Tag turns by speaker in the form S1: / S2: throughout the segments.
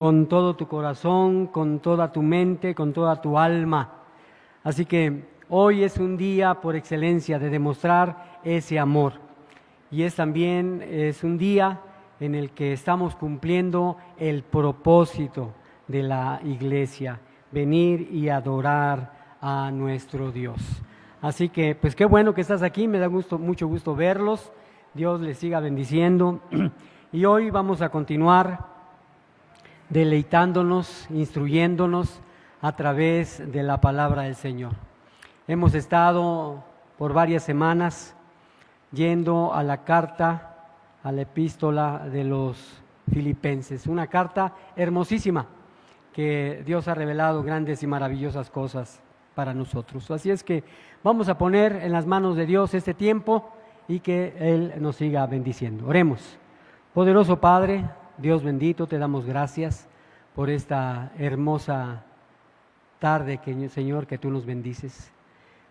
S1: con todo tu corazón, con toda tu mente, con toda tu alma. Así que hoy es un día por excelencia de demostrar ese amor. Y también es un día en el que estamos cumpliendo el propósito de la iglesia, venir y adorar a nuestro Dios. Así que, pues qué bueno que estás aquí, me da mucho gusto verlos. Dios les siga bendiciendo. Y hoy vamos a continuar deleitándonos, instruyéndonos a través de la palabra del Señor. Hemos estado por varias semanas yendo a la carta, a la epístola de los Filipenses, una carta hermosísima que Dios ha revelado grandes y maravillosas cosas para nosotros. Así es que vamos a poner en las manos de Dios este tiempo y que Él nos siga bendiciendo. Oremos. Poderoso Padre, Dios bendito, te damos gracias por esta hermosa tarde, Señor, que tú nos bendices.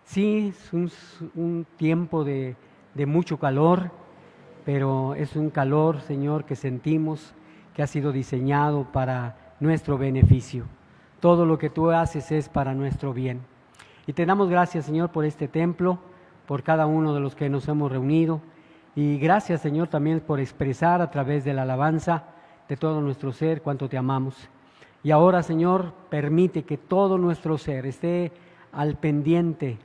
S1: Sí, es un tiempo de mucho calor, pero es un calor, Señor, que sentimos que ha sido diseñado para nuestro beneficio. Todo lo que tú haces es para nuestro bien. Y te damos gracias, Señor, por este templo, por cada uno de los que nos hemos reunido. Y gracias, Señor, también por expresar a través de la alabanza de todo nuestro ser cuánto te amamos. Y ahora, Señor, permite que todo nuestro ser esté al pendiente,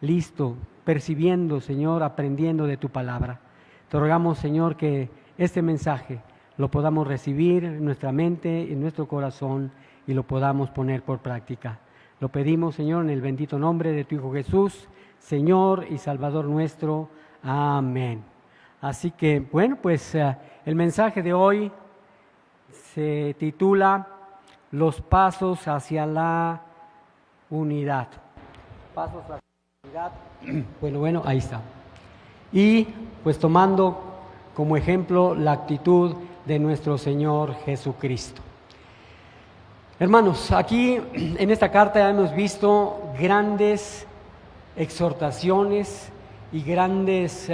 S1: listo, percibiendo, Señor, aprendiendo de tu palabra. Te rogamos, Señor, que este mensaje lo podamos recibir en nuestra mente, en nuestro corazón y lo podamos poner por práctica. Lo pedimos, Señor, en el bendito nombre de tu Hijo Jesús, Señor y Salvador nuestro. Amén. Así que, bueno, pues el mensaje de hoy se titula Los pasos hacia la unidad. Pasos hacia la unidad. Bueno, ahí está. Y pues tomando como ejemplo la actitud de nuestro Señor Jesucristo. Hermanos, aquí en esta carta hemos visto grandes exhortaciones y grandes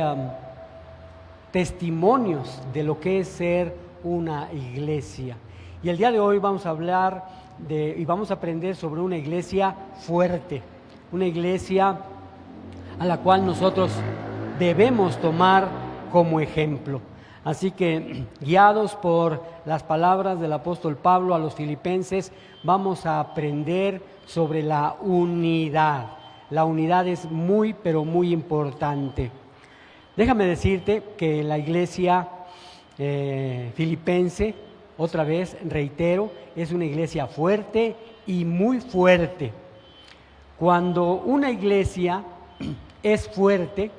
S1: testimonios de lo que es ser una iglesia. Y el día de hoy vamos a hablar y vamos a aprender sobre una iglesia fuerte, una iglesia a la cual nosotros debemos tomar como ejemplo. Así que, guiados por las palabras del apóstol Pablo a los filipenses, vamos a aprender sobre la unidad. La unidad es muy, pero muy importante. Déjame decirte que la iglesia filipense, otra vez reitero, es una iglesia fuerte y muy fuerte. Cuando una iglesia es fuerte,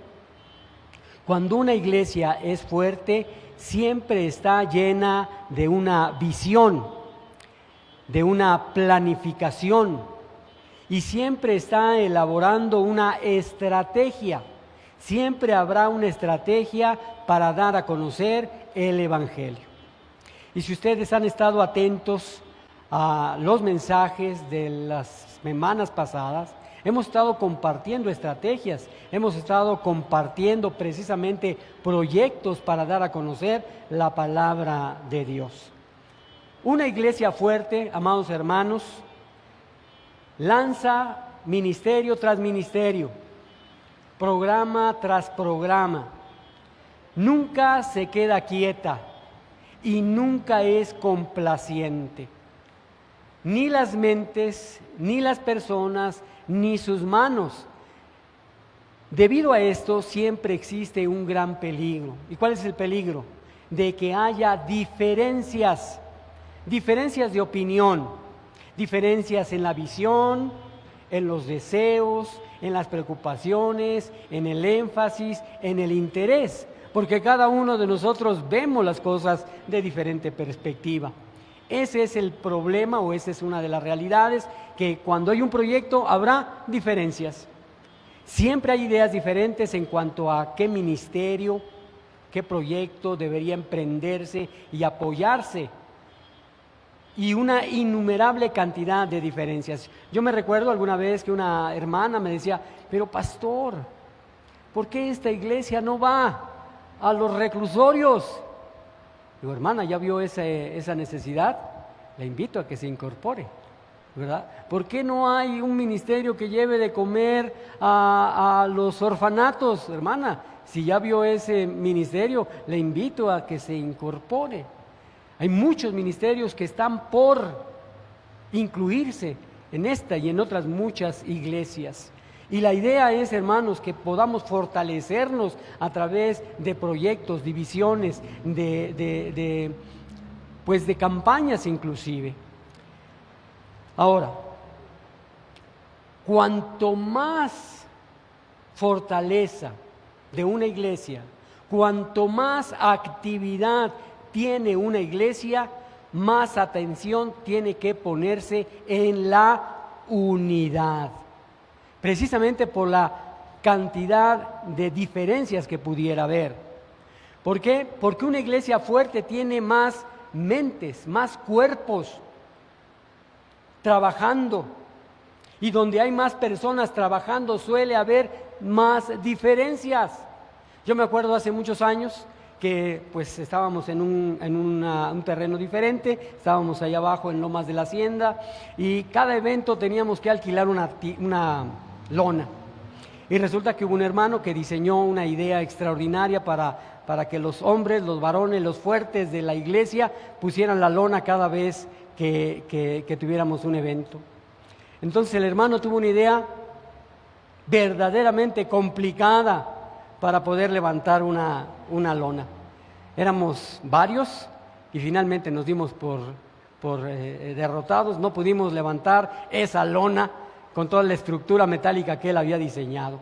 S1: siempre está llena de una visión, de una planificación y siempre está elaborando una estrategia. Siempre habrá una estrategia para dar a conocer el Evangelio. Y si ustedes han estado atentos a los mensajes de las semanas pasadas, hemos estado compartiendo estrategias, hemos estado compartiendo precisamente proyectos para dar a conocer la palabra de Dios. Una iglesia fuerte, amados hermanos, lanza ministerio tras ministerio, programa tras programa, nunca se queda quieta y nunca es complaciente. Ni las mentes, ni las personas, ni sus manos. Debido a esto siempre existe un gran peligro. ¿Y cuál es el peligro? De que haya diferencias de opinión, diferencias en la visión, en los deseos, en las preocupaciones, en el énfasis, en el interés, porque cada uno de nosotros vemos las cosas de diferente perspectiva. Ese es el problema, o esa es una de las realidades, que cuando hay un proyecto habrá diferencias. Siempre hay ideas diferentes en cuanto a qué ministerio, qué proyecto debería emprenderse y apoyarse. Y una innumerable cantidad de diferencias. Yo me recuerdo alguna vez que una hermana me decía, pero pastor, ¿por qué esta iglesia no va a los reclusorios? Digo, hermana, ¿ya vio esa necesidad? le invito a que se incorpore, ¿verdad? ¿Por qué no hay un ministerio que lleve de comer a los orfanatos, hermana? Si ya vio ese ministerio, le invito a que se incorpore. Hay muchos ministerios que están por incluirse en esta y en otras muchas iglesias. Y la idea es, hermanos, que podamos fortalecernos a través de proyectos, divisiones, de campañas inclusive. Ahora, cuanto más fortaleza de una iglesia, cuanto más actividad tiene una iglesia, más atención tiene que ponerse en la unidad, precisamente por la cantidad de diferencias que pudiera haber. ¿Por qué? Porque una iglesia fuerte tiene más mentes, más cuerpos trabajando, y donde hay más personas trabajando suele haber más diferencias. Yo me acuerdo hace muchos años que pues estábamos en un terreno diferente, estábamos allá abajo en Lomas de la Hacienda, y cada evento teníamos que alquilar una lona. Y resulta que hubo un hermano que diseñó una idea extraordinaria para que los hombres, los varones, los fuertes de la iglesia pusieran la lona cada vez que tuviéramos un evento. Entonces el hermano tuvo una idea verdaderamente complicada para poder levantar una lona. Éramos varios y finalmente nos dimos por derrotados. No pudimos levantar esa lona con toda la estructura metálica que él había diseñado.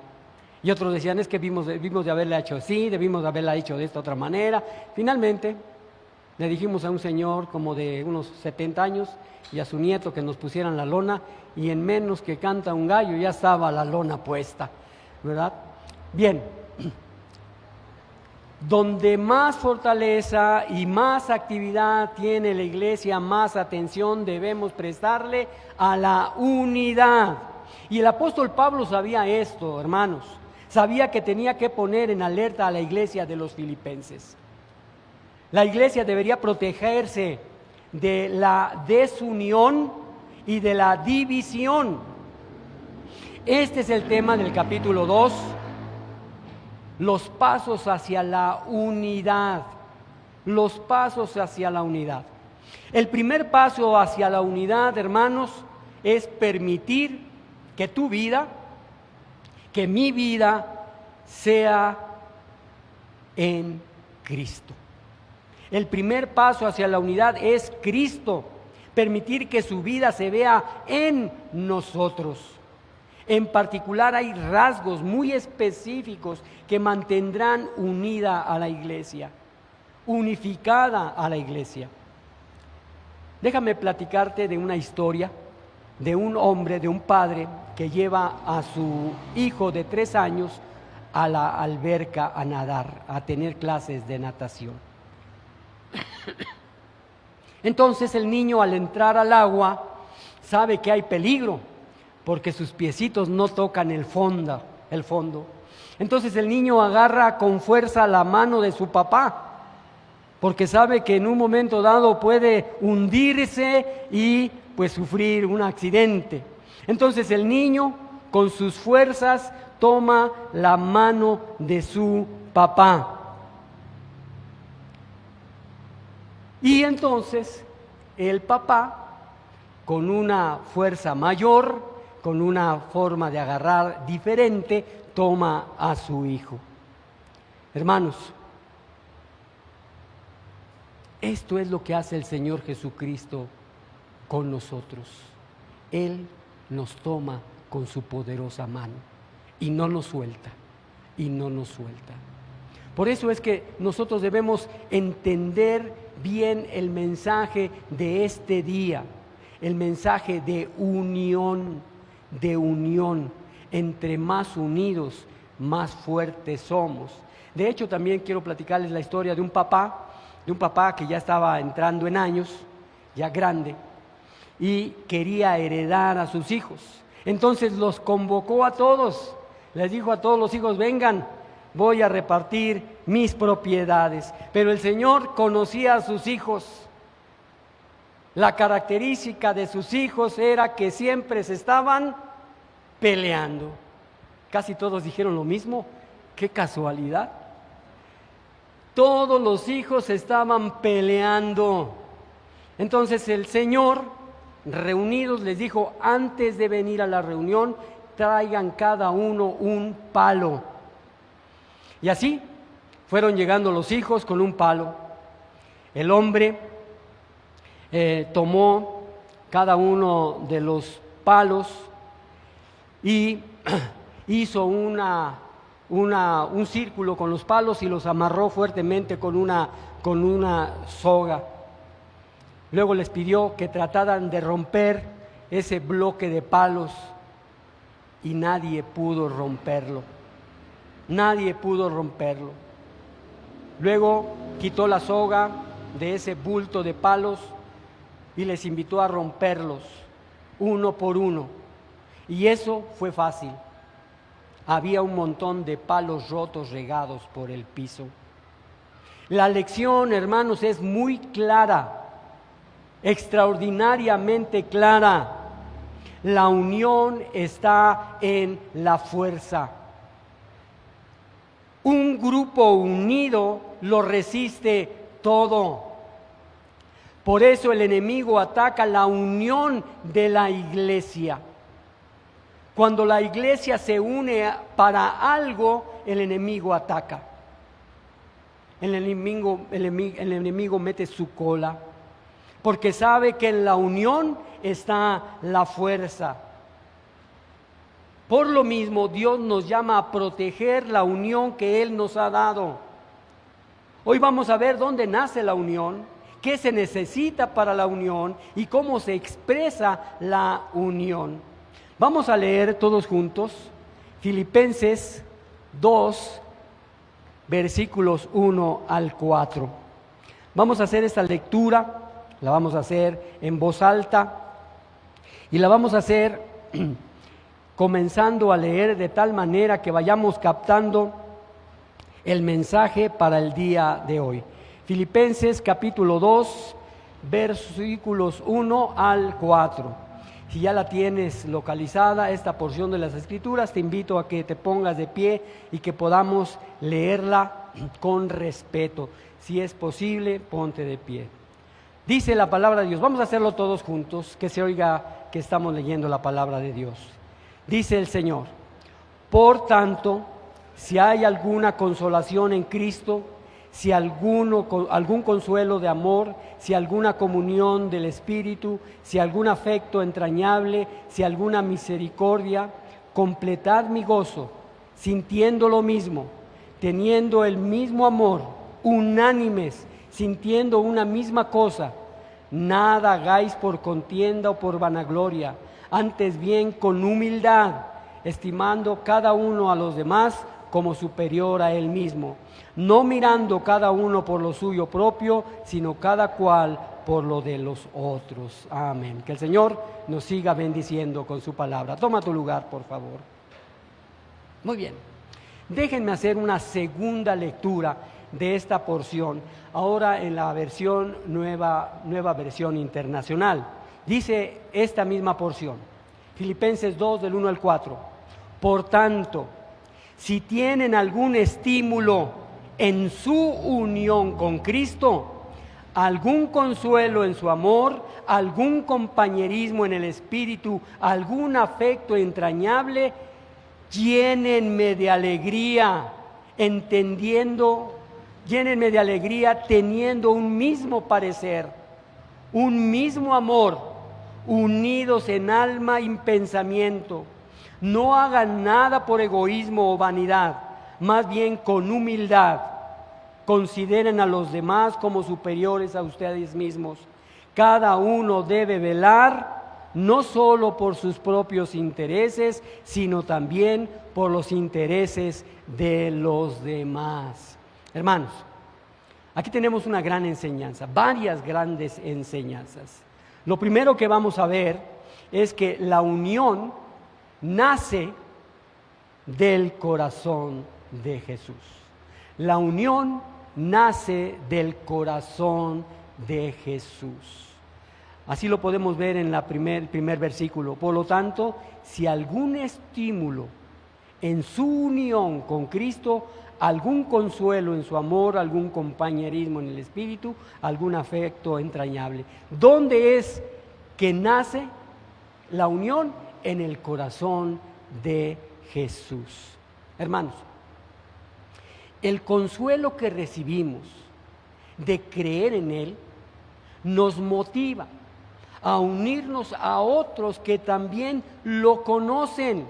S1: Y otros decían, es que debimos de haberla hecho así, debimos de haberla hecho de esta otra manera. Finalmente le dijimos a un señor como de unos 70 años y a su nieto que nos pusieran la lona, y en menos que canta un gallo ya estaba la lona puesta, ¿verdad? Bien, donde más fortaleza y más actividad tiene la iglesia, más atención debemos prestarle a la unidad. Y el apóstol Pablo sabía esto, hermanos, sabía que tenía que poner en alerta a la iglesia de los filipenses. La iglesia debería protegerse de la desunión y de la división. Este es el tema del capítulo 2, los pasos hacia la unidad. Los pasos hacia la unidad. El primer paso hacia la unidad, hermanos, es permitir que tu vida, que mi vida, sea en Cristo. El primer paso hacia la unidad es Cristo, permitir que su vida se vea en nosotros. En particular hay rasgos muy específicos que mantendrán unida a la iglesia, unificada a la iglesia. Déjame platicarte de una historia de un hombre, de un padre que lleva a su hijo de 3 años a la alberca a nadar, a tener clases de natación. Entonces el niño, al entrar al agua, sabe que hay peligro porque sus piecitos no tocan el fondo. Entonces el niño agarra con fuerza la mano de su papá porque sabe que en un momento dado puede hundirse y pues sufrir un accidente. Entonces el niño con sus fuerzas toma la mano de su papá. Y entonces el papá, con una fuerza mayor, con una forma de agarrar diferente, toma a su hijo. Hermanos, esto es lo que hace el Señor Jesucristo con nosotros. Él nos toma con su poderosa mano y no nos suelta, y no nos suelta. Por eso es que nosotros debemos entender bien el mensaje de este día, el mensaje de unión. Entre más unidos, más fuertes somos. De hecho, también quiero platicarles la historia de un papá que ya estaba entrando en años, ya grande, y quería heredar a sus hijos. Entonces los convocó a todos, les dijo a todos los hijos, vengan, voy a repartir mis propiedades. Pero el Señor conocía a sus hijos La característica de sus hijos era que siempre se estaban peleando. Casi todos dijeron lo mismo. ¡Qué casualidad! Todos los hijos estaban peleando. Entonces el Señor, reunidos, les dijo, antes de venir a la reunión, traigan cada uno un palo. Y así fueron llegando los hijos con un palo. El hombre tomó cada uno de los palos y hizo un círculo con los palos y los amarró fuertemente con una soga. Luego les pidió que trataran de romper ese bloque de palos y nadie pudo romperlo. Nadie pudo romperlo. Luego quitó la soga de ese bulto de palos y les invitó a romperlos uno por uno. Y eso fue fácil. Había un montón de palos rotos regados por el piso. La lección, hermanos, es muy clara, extraordinariamente clara. La unión está en la fuerza. Un grupo unido lo resiste todo. Por eso el enemigo ataca la unión de la iglesia. Cuando la iglesia se une para algo, el enemigo ataca. El enemigo mete su cola, porque sabe que en la unión está la fuerza. Por lo mismo, Dios nos llama a proteger la unión que Él nos ha dado. Hoy vamos a ver dónde nace la unión, qué se necesita para la unión y cómo se expresa la unión. Vamos a leer todos juntos Filipenses 2, versículos 1 al 4. Vamos a hacer esta lectura, la vamos a hacer en voz alta y la vamos a hacer comenzando a leer de tal manera que vayamos captando el mensaje para el día de hoy. Filipenses capítulo 2, versículos 1 al 4. Si ya la tienes localizada, esta porción de las Escrituras, te invito a que te pongas de pie y que podamos leerla con respeto. Si es posible, ponte de pie. Dice la palabra de Dios, vamos a hacerlo todos juntos, que se oiga que estamos leyendo la palabra de Dios. Dice el Señor, por tanto, si hay alguna consolación en Cristo, si algún consuelo de amor, si alguna comunión del Espíritu, si algún afecto entrañable, si alguna misericordia, completad mi gozo, sintiendo lo mismo, teniendo el mismo amor, unánimes, sintiendo una misma cosa. Nada hagáis por contienda o por vanagloria, antes bien con humildad, estimando cada uno a los demás como superior a él mismo, no mirando cada uno por lo suyo propio, sino cada cual por lo de los otros. Amén. Que el Señor nos siga bendiciendo con su palabra. Toma tu lugar, por favor. Muy bien. Déjenme hacer una segunda lectura de esta porción, ahora en la versión nueva versión internacional. Dice esta misma porción, Filipenses 2, del 1 al 4. Por tanto, si tienen algún estímulo en su unión con Cristo, algún consuelo en su amor, algún compañerismo en el Espíritu, algún afecto entrañable, llénenme de alegría, llénenme de alegría teniendo un mismo parecer, un mismo amor, unidos en alma y pensamiento. No hagan nada por egoísmo o vanidad, más bien con humildad. Consideren a los demás como superiores a ustedes mismos. Cada uno debe velar no solo por sus propios intereses, sino también por los intereses de los demás. Hermanos, aquí tenemos una gran enseñanza, varias grandes enseñanzas. Lo primero que vamos a ver es que la unión nace del corazón de Jesús. La unión nace del corazón de Jesús. Así lo podemos ver en el primer versículo. Por lo tanto, si algún estímulo en su unión con Cristo, algún consuelo en su amor, algún compañerismo en el Espíritu, algún afecto entrañable. ¿Dónde es que nace la unión? En el corazón de Jesús. Hermanos, el consuelo que recibimos de creer en Él nos motiva a unirnos a otros que también lo conocen,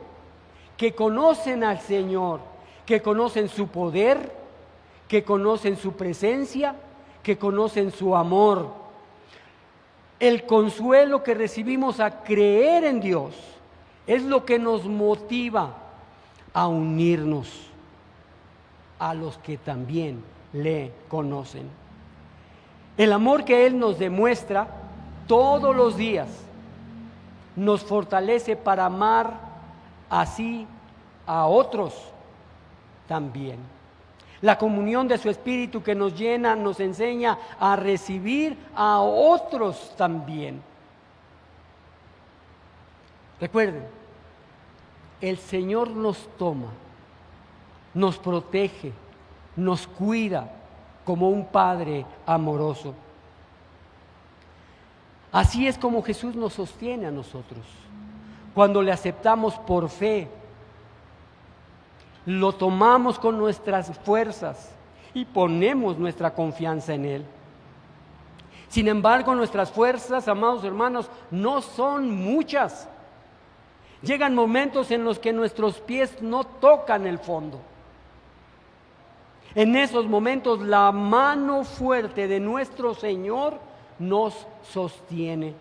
S1: que conocen al Señor, que conocen su poder, que conocen su presencia, que conocen su amor. El consuelo que recibimos a creer en Dios es lo que nos motiva a unirnos a los que también le conocen. El amor que Él nos demuestra todos los días nos fortalece para amar así a otros también. La comunión de su Espíritu que nos llena nos enseña a recibir a otros también. Recuerden, el Señor nos toma, nos protege, nos cuida como un Padre amoroso. Así es como Jesús nos sostiene a nosotros. Cuando le aceptamos por fe, lo tomamos con nuestras fuerzas y ponemos nuestra confianza en Él. Sin embargo, nuestras fuerzas, amados hermanos, no son muchas. Llegan momentos en los que nuestros pies no tocan el fondo. En esos momentos la mano fuerte de nuestro Señor nos sostiene.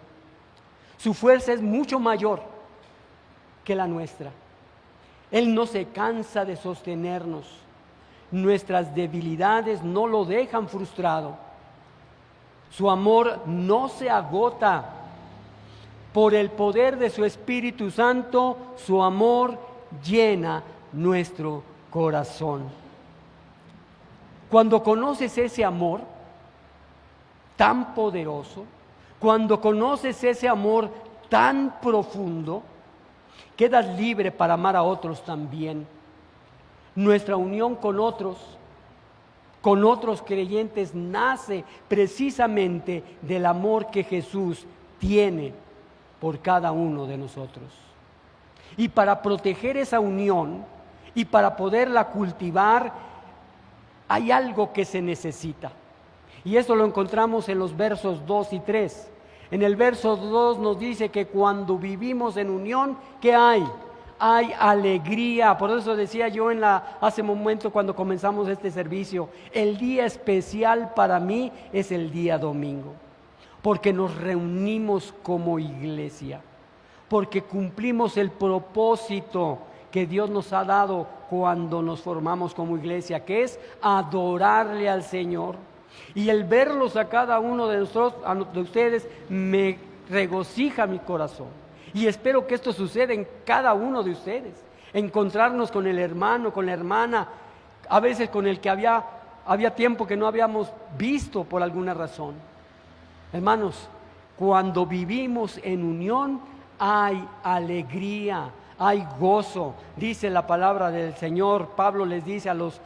S1: Su fuerza es mucho mayor que la nuestra. Él no se cansa de sostenernos. Nuestras debilidades no lo dejan frustrado. Su amor no se agota. Por el poder de su Espíritu Santo, su amor llena nuestro corazón. Cuando conoces ese amor tan poderoso, cuando conoces ese amor tan profundo, quedas libre para amar a otros también. Nuestra unión con otros creyentes, nace precisamente del amor que Jesús tiene por cada uno de nosotros. Y para proteger esa unión y para poderla cultivar, hay algo que se necesita. Y eso lo encontramos en los versos 2 y 3. En el verso 2 nos dice que cuando vivimos en unión, ¿qué hay? Hay alegría. Por eso decía yo hace un momento cuando comenzamos este servicio, el día especial para mí es el día domingo, porque nos reunimos como iglesia, porque cumplimos el propósito que Dios nos ha dado cuando nos formamos como iglesia, que es adorarle al Señor. Y el verlos a cada uno de nosotros, de ustedes, me regocija mi corazón. Y espero que esto suceda en cada uno de ustedes. Encontrarnos con el hermano, con la hermana, a veces con el que había tiempo que no habíamos visto por alguna razón. Hermanos, cuando vivimos en unión hay alegría, hay gozo. Dice la palabra del Señor, Pablo les dice a los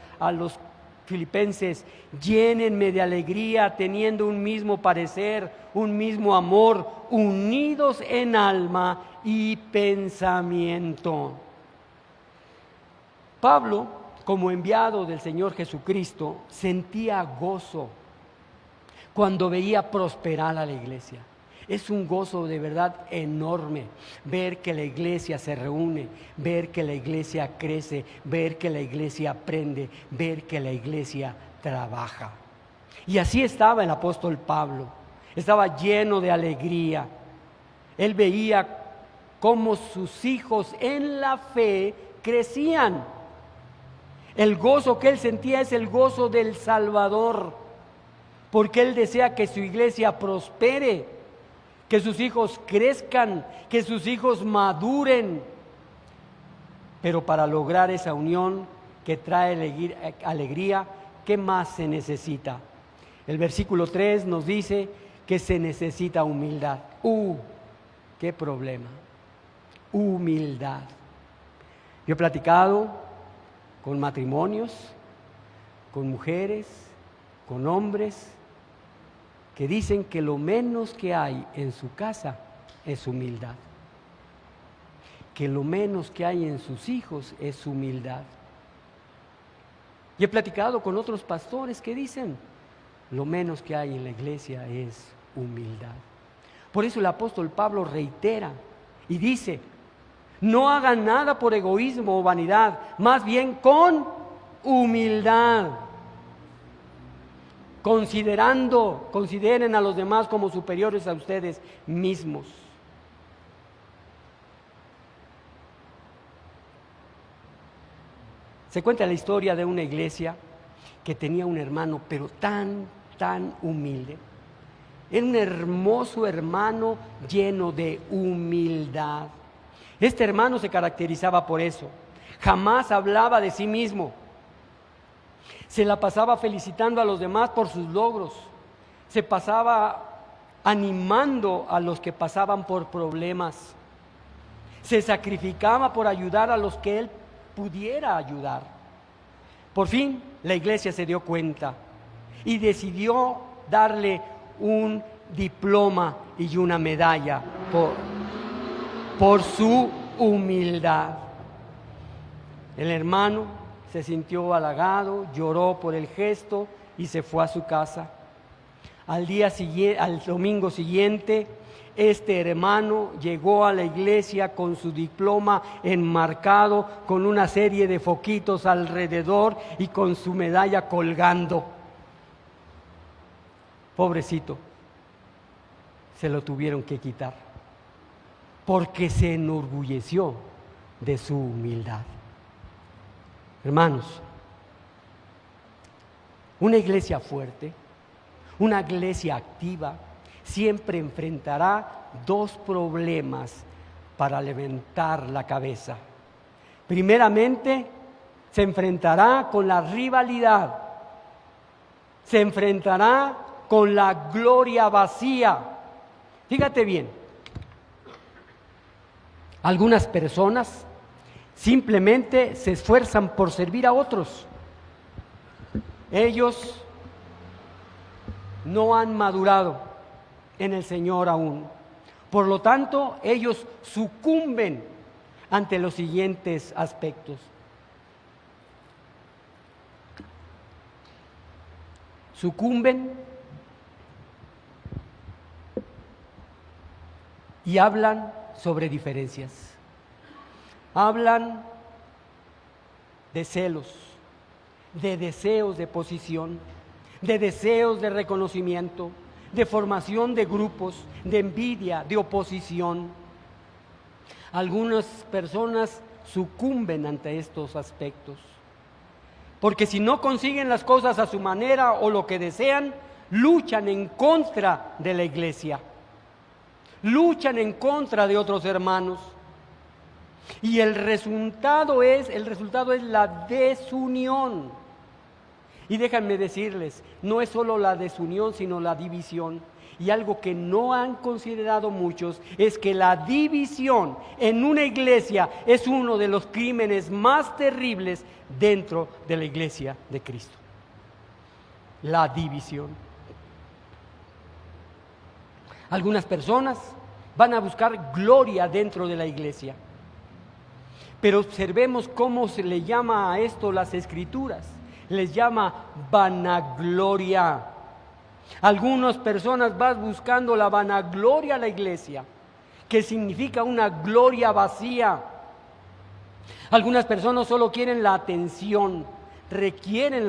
S1: filipenses: llénenme de alegría, teniendo un mismo parecer, un mismo amor, unidos en alma y pensamiento. Pablo, como enviado del Señor Jesucristo, sentía gozo cuando veía prosperar a la iglesia. Es un gozo de verdad enorme ver que la iglesia se reúne, ver que la iglesia crece, ver que la iglesia aprende, ver que la iglesia trabaja. Y así estaba el apóstol Pablo, estaba lleno de alegría. Él veía cómo sus hijos en la fe crecían. El gozo que él sentía es el gozo del Salvador, porque él desea que su iglesia prospere, que sus hijos crezcan, que sus hijos maduren. Pero para lograr esa unión que trae alegría, ¿qué más se necesita? El versículo 3 nos dice que se necesita humildad. ¡Qué problema! Humildad. Yo he platicado con matrimonios, con mujeres, con hombres, que dicen que lo menos que hay en su casa es humildad. Que lo menos que hay en sus hijos es humildad. Y he platicado con otros pastores que dicen, lo menos que hay en la iglesia es humildad. Por eso el apóstol Pablo reitera y dice, no hagan nada por egoísmo o vanidad, más bien con humildad. Consideren a los demás como superiores a ustedes mismos. Se cuenta la historia de una iglesia que tenía un hermano, pero tan humilde. Era un hermoso hermano lleno de humildad. Este hermano se caracterizaba por eso. Jamás hablaba de sí mismo. Se la pasaba felicitando a los demás por sus logros. Se pasaba animando a los que pasaban por problemas. Se sacrificaba por ayudar a los que él pudiera ayudar. Por fin, la iglesia se dio cuenta y decidió darle un diploma y una medalla por su humildad. El hermano se sintió halagado, lloró por el gesto y se fue a su casa. Al domingo siguiente, este hermano llegó a la iglesia con su diploma enmarcado, con una serie de foquitos alrededor y con su medalla colgando. Pobrecito, se lo tuvieron que quitar, porque se enorgulleció de su humildad. Hermanos, una iglesia fuerte, una iglesia activa, siempre enfrentará dos problemas para levantar la cabeza. Primeramente, se enfrentará con la rivalidad, se enfrentará con la gloria vacía. Fíjate bien, algunas personas simplemente se esfuerzan por servir a otros. Ellos no han madurado en el Señor aún. Por lo tanto, ellos sucumben ante los siguientes aspectos. Sucumben y hablan sobre diferencias. Hablan de celos, de deseos de posición, de deseos de reconocimiento, de formación de grupos, de envidia, de oposición. Algunas personas sucumben ante estos aspectos, porque si no consiguen las cosas a su manera o lo que desean, luchan en contra de la iglesia, luchan en contra de otros hermanos. Y el resultado es la desunión. Y déjenme decirles, no es solo la desunión, sino la división. Y algo que no han considerado muchos es que la división en una iglesia es uno de los crímenes más terribles dentro de la iglesia de Cristo. La división. Algunas personas van a buscar gloria dentro de la iglesia. Pero observemos cómo se le llama a esto las Escrituras. Les llama vanagloria. Algunas personas van buscando la vanagloria a la iglesia, que significa una gloria vacía. Algunas personas solo quieren la atención, requieren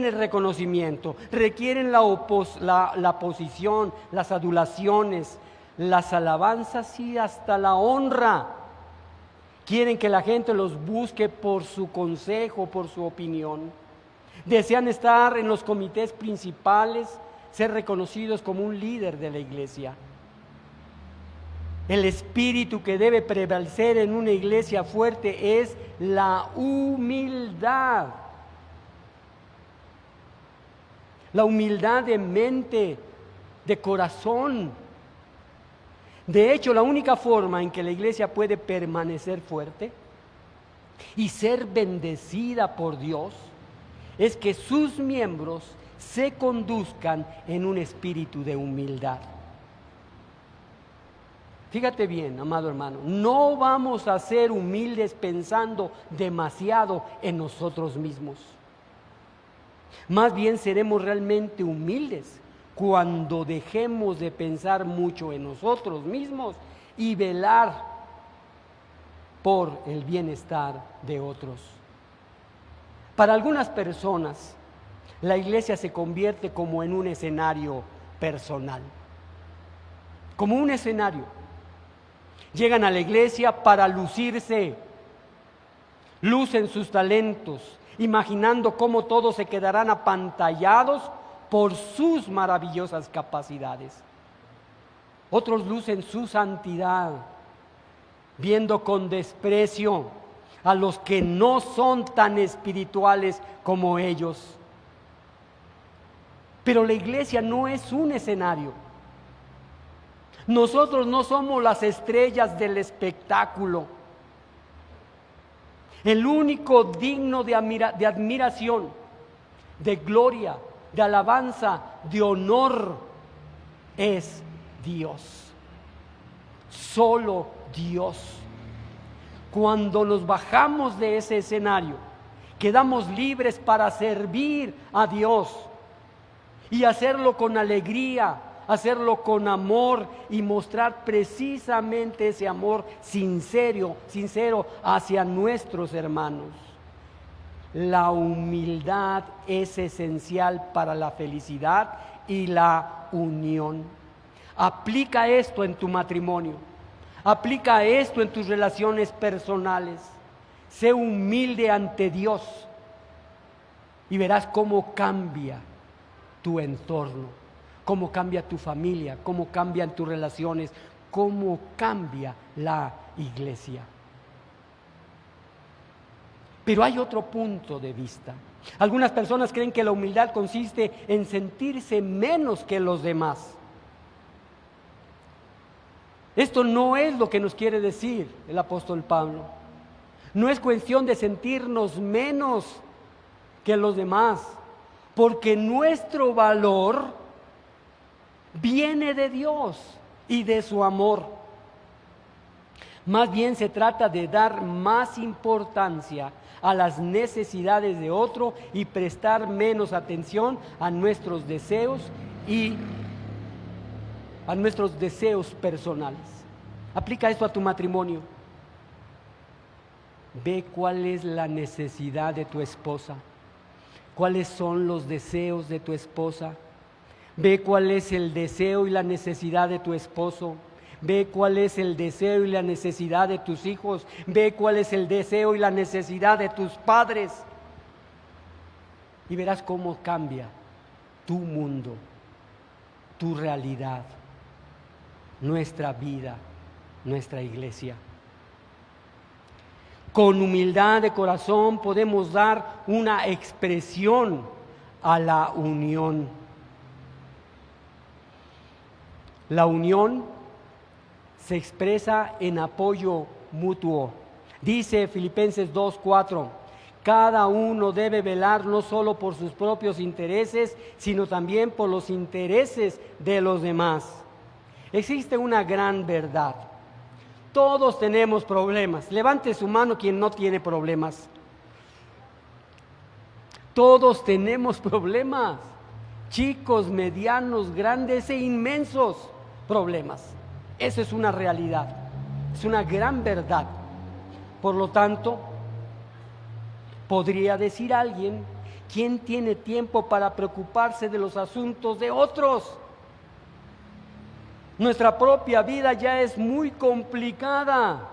S1: el reconocimiento, requieren la posición, las adulaciones, las alabanzas y hasta la honra. Quieren que la gente los busque por su consejo, por su opinión. Desean estar en los comités principales, ser reconocidos como un líder de la iglesia. El espíritu que debe prevalecer en una iglesia fuerte es la humildad. La humildad de mente, de corazón. De hecho, la única forma en que la iglesia puede permanecer fuerte y ser bendecida por Dios es que sus miembros se conduzcan en un espíritu de humildad. Fíjate bien, amado hermano, no vamos a ser humildes pensando demasiado en nosotros mismos. Más bien seremos realmente humildes cuando dejemos de pensar mucho en nosotros mismos y velar por el bienestar de otros. Para algunas personas, la iglesia se convierte como en un escenario personal, como un escenario. Llegan a la iglesia para lucirse, lucen sus talentos, imaginando cómo todos se quedarán apantallados por sus maravillosas capacidades. Otros lucen su santidad, viendo con desprecio a los que no son tan espirituales como ellos. Pero la iglesia no es un escenario. Nosotros no somos las estrellas del espectáculo. El único digno de admiración, de gloria, de alabanza, de honor es Dios. Solo Dios. Cuando nos bajamos de ese escenario, quedamos libres para servir a Dios y hacerlo con alegría, hacerlo con amor y mostrar precisamente ese amor sincero hacia nuestros hermanos. La humildad es esencial para la felicidad y la unión. Aplica esto en tu matrimonio, aplica esto en tus relaciones personales. Sé humilde ante Dios y verás cómo cambia tu entorno, cómo cambia tu familia, cómo cambian tus relaciones, cómo cambia la iglesia. Pero hay otro punto de vista. Algunas personas creen que la humildad consiste en sentirse menos que los demás. Esto no es lo que nos quiere decir el apóstol Pablo. No es cuestión de sentirnos menos que los demás, porque nuestro valor viene de Dios y de su amor. Más bien se trata de dar más importancia a las necesidades de otro y prestar menos atención a nuestros deseos y a nuestros deseos personales. Aplica esto a tu matrimonio. Ve cuál es la necesidad de tu esposa, cuáles son los deseos de tu esposa. Ve cuál es el deseo y la necesidad de tu esposo. Ve cuál es el deseo y la necesidad de tus hijos. Ve cuál es el deseo y la necesidad de tus padres. Y verás cómo cambia tu mundo, tu realidad, nuestra vida, nuestra iglesia. Con humildad de corazón podemos dar una expresión a la unión. La unión se expresa en apoyo mutuo. Dice Filipenses 2:4, cada uno debe velar no solo por sus propios intereses, sino también por los intereses de los demás. Existe una gran verdad. Todos tenemos problemas. Levante su mano quien no tiene problemas. Todos tenemos problemas, chicos, medianos, grandes e inmensos problemas. Esa es una realidad, es una gran verdad. Por lo tanto, podría decir alguien, ¿quién tiene tiempo para preocuparse de los asuntos de otros? Nuestra propia vida ya es muy complicada,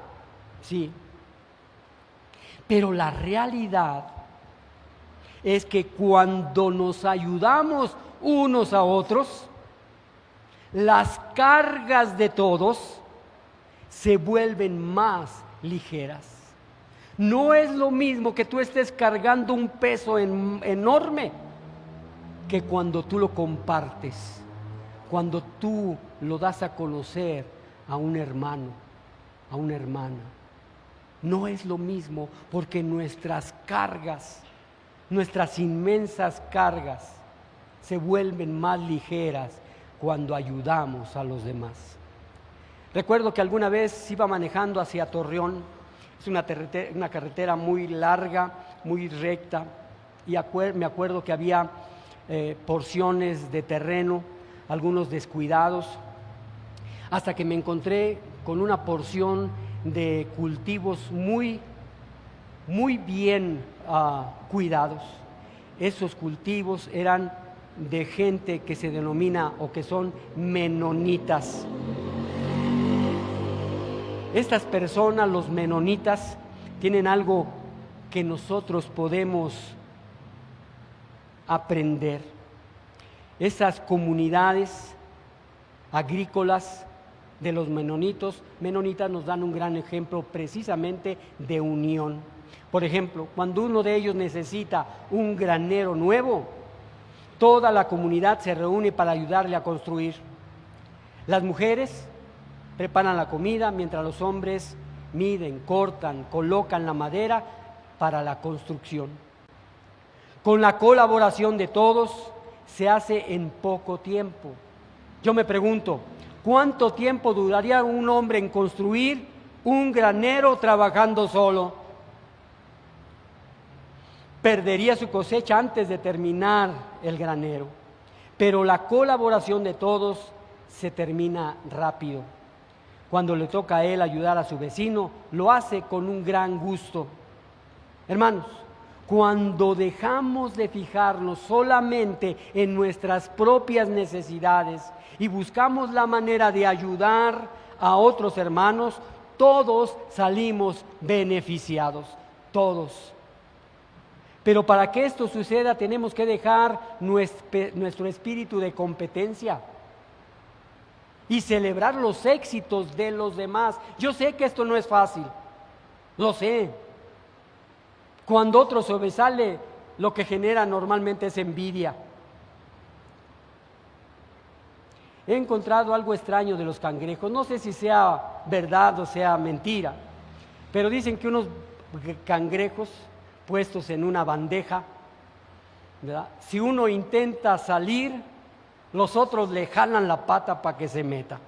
S1: sí. Pero la realidad es que cuando nos ayudamos unos a otros, las cargas de todos se vuelven más ligeras. No es lo mismo que tú estés cargando un peso enorme que cuando tú lo compartes cuando tú lo das a conocer a un hermano, a una hermana. No es lo mismo, porque nuestras cargas, nuestras inmensas cargas, se vuelven más ligeras cuando ayudamos a los demás. Recuerdo que alguna vez iba manejando hacia Torreón. Es una carretera muy larga, muy recta, y me acuerdo que había porciones de terreno, algunos descuidados, hasta que me encontré con una porción de cultivos muy bien cuidados. Esos cultivos eran de gente que se denomina o que son menonitas. Estas personas, los menonitas, tienen algo que nosotros podemos aprender. Esas comunidades agrícolas de los menonitas nos dan un gran ejemplo precisamente de unión. Por ejemplo, cuando uno de ellos necesita un granero nuevo, toda la comunidad se reúne para ayudarle a construir. Las mujeres preparan la comida, mientras los hombres miden, cortan, colocan la madera para la construcción. Con la colaboración de todos se hace en poco tiempo. Yo me pregunto, ¿cuánto tiempo duraría un hombre en construir un granero trabajando solo? Perdería su cosecha antes de terminar el granero. Pero la colaboración de todos se termina rápido. Cuando le toca a él ayudar a su vecino, lo hace con un gran gusto. Hermanos, cuando dejamos de fijarnos solamente en nuestras propias necesidades y buscamos la manera de ayudar a otros hermanos, todos salimos beneficiados, todos. Pero para que esto suceda tenemos que dejar nuestro espíritu de competencia y celebrar los éxitos de los demás. Yo sé que esto no es fácil, lo sé. Cuando otro sobresale, lo que genera normalmente es envidia. He encontrado algo extraño de los cangrejos, no sé si sea verdad o sea mentira, pero dicen que unos cangrejos puestos en una bandeja, ¿verdad? Si uno intenta salir, los otros le jalan la pata para que se meta.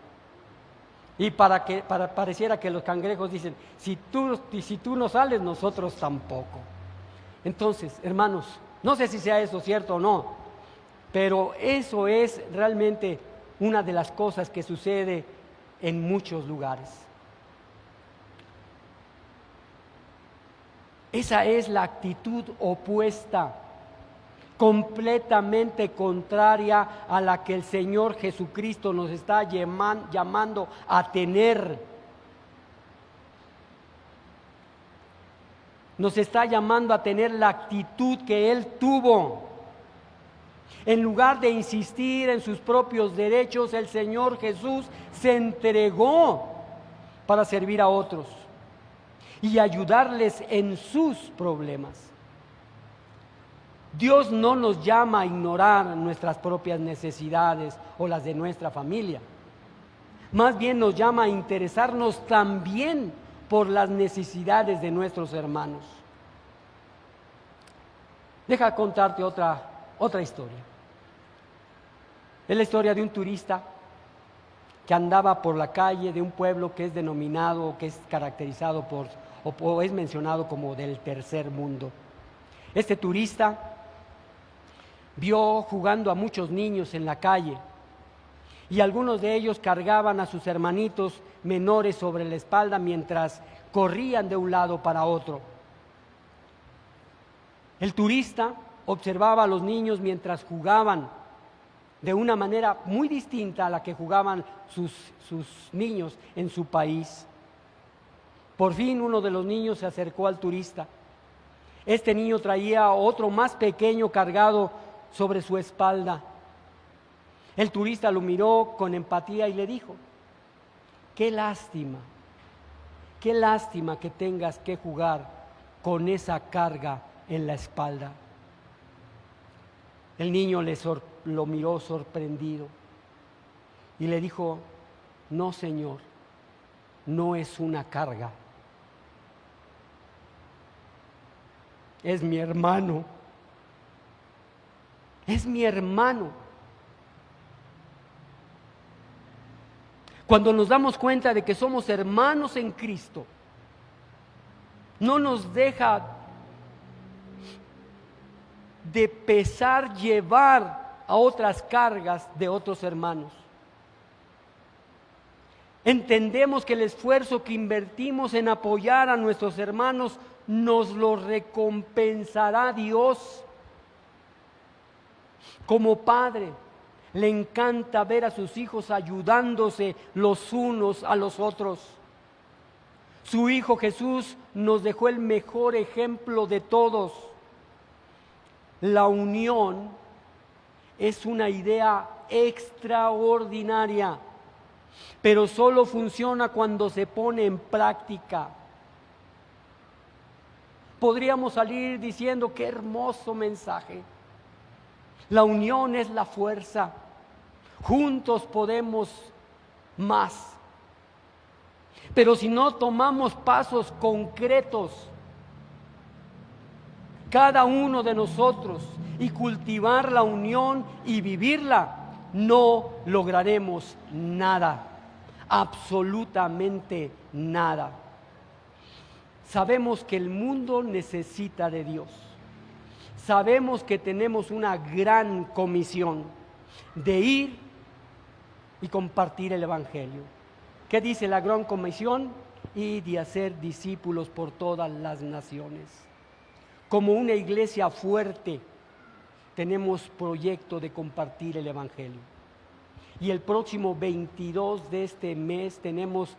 S1: Y pareciera que los cangrejos dicen, si tú no sales, nosotros tampoco. Entonces, hermanos, no sé si sea eso cierto o no, pero eso es realmente una de las cosas que sucede en muchos lugares. Esa es la actitud opuesta, completamente contraria a la que el Señor Jesucristo nos está llamando a tener. Nos está llamando a tener la actitud que Él tuvo. En lugar de insistir en sus propios derechos, el Señor Jesús se entregó para servir a otros y ayudarles en sus problemas. Dios no nos llama a ignorar nuestras propias necesidades o las de nuestra familia. Más bien nos llama a interesarnos también por las necesidades de nuestros hermanos. Deja contarte otra historia. Es la historia de un turista que andaba por la calle de un pueblo que es denominado, que es caracterizado o es mencionado como del tercer mundo. Este turista vio jugando a muchos niños en la calle y algunos de ellos cargaban a sus hermanitos menores sobre la espalda mientras corrían de un lado para otro. El turista observaba a los niños mientras jugaban de una manera muy distinta a la que jugaban sus niños en su país. Por fin uno de los niños se acercó al turista. Este niño traía a otro más pequeño cargado sobre su espalda. El turista lo miró con empatía y le dijo: qué lástima que tengas que jugar con esa carga en la espalda. El niño lo miró sorprendido Y le dijo, no, Señor, no es una carga. Es mi hermano. Es mi hermano. Cuando nos damos cuenta de que somos hermanos en Cristo, no nos deja de pesar llevar a otras cargas de otros hermanos. Entendemos que el esfuerzo que invertimos en apoyar a nuestros hermanos nos lo recompensará Dios. Como padre, le encanta ver a sus hijos ayudándose los unos a los otros. Su Hijo Jesús nos dejó el mejor ejemplo de todos. La unión es una idea extraordinaria, pero solo funciona cuando se pone en práctica. Podríamos salir diciendo qué hermoso mensaje. La unión es la fuerza. Juntos podemos más. Pero si no tomamos pasos concretos, cada uno de nosotros, y cultivar la unión y vivirla, no lograremos nada, absolutamente nada. Sabemos que el mundo necesita de Dios. Sabemos que tenemos una gran comisión de ir y compartir el Evangelio. ¿Qué dice la gran comisión? Y de hacer discípulos por todas las naciones. Como una iglesia fuerte, tenemos proyecto de compartir el Evangelio. Y el próximo 22 de este mes tenemos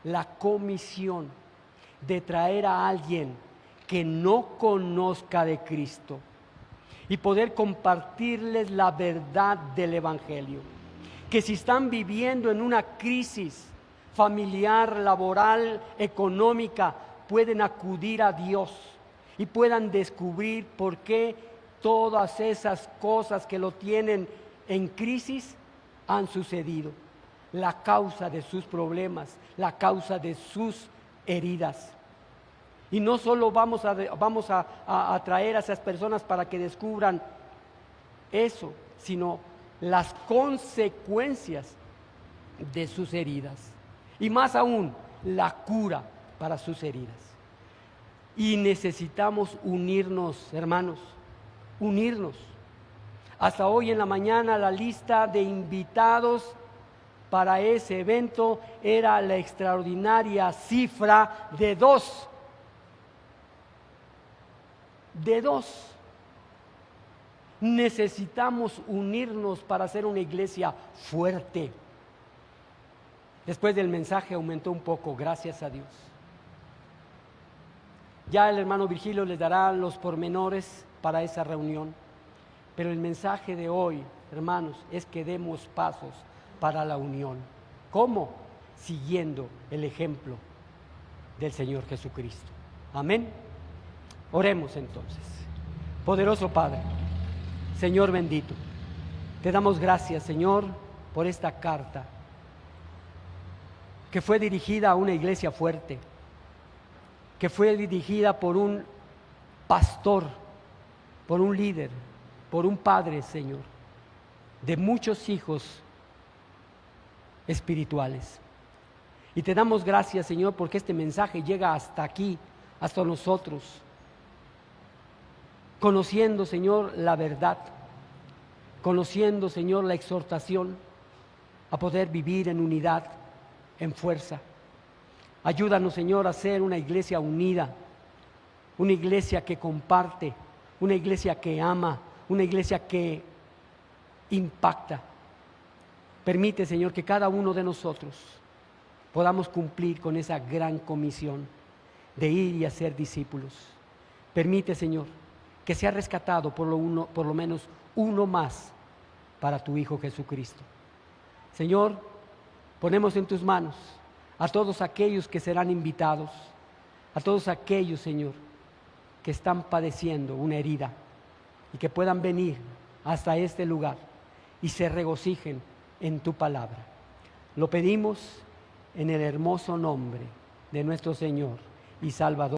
S1: la comisión de traer a alguien que no conozca de Cristo y poder compartirles la verdad del Evangelio. Que si están viviendo en una crisis familiar, laboral, económica, pueden acudir a Dios y puedan descubrir por qué todas esas cosas que lo tienen en crisis han sucedido. La causa de sus problemas, la causa de sus heridas. Y no solo vamos a traer a esas personas para que descubran eso, sino las consecuencias de sus heridas. Y más aún, la cura para sus heridas. Y necesitamos unirnos, hermanos, unirnos. Hasta hoy en la mañana la lista de invitados para ese evento era la extraordinaria cifra de 2. De 2. Necesitamos unirnos para hacer una iglesia fuerte. Después del mensaje aumentó un poco, gracias a Dios. Ya el hermano Virgilio les dará los pormenores para esa reunión. Pero el mensaje de hoy, hermanos, es que demos pasos para la unión. ¿Cómo? Siguiendo el ejemplo del Señor Jesucristo. Amén. Oremos entonces. Poderoso Padre, Señor bendito, te damos gracias, Señor, por esta carta que fue dirigida a una iglesia fuerte, que fue dirigida por un pastor, por un líder, por un padre, Señor, de muchos hijos espirituales. Y te damos gracias, Señor, porque este mensaje llega hasta aquí, hasta nosotros, conociendo, Señor, la verdad, conociendo, Señor, la exhortación a poder vivir en unidad, en fuerza. Ayúdanos, Señor, a ser una iglesia unida, una iglesia que comparte, una iglesia que ama, una iglesia que impacta. Permite, Señor, que cada uno de nosotros podamos cumplir con esa gran comisión de ir y hacer discípulos. Permite, Señor, que sea rescatado por lo menos uno más para tu Hijo Jesucristo. Señor, ponemos en tus manos a todos aquellos que serán invitados, a todos aquellos, Señor, que están padeciendo una herida y que puedan venir hasta este lugar y se regocijen en tu palabra. Lo pedimos en el hermoso nombre de nuestro Señor y Salvador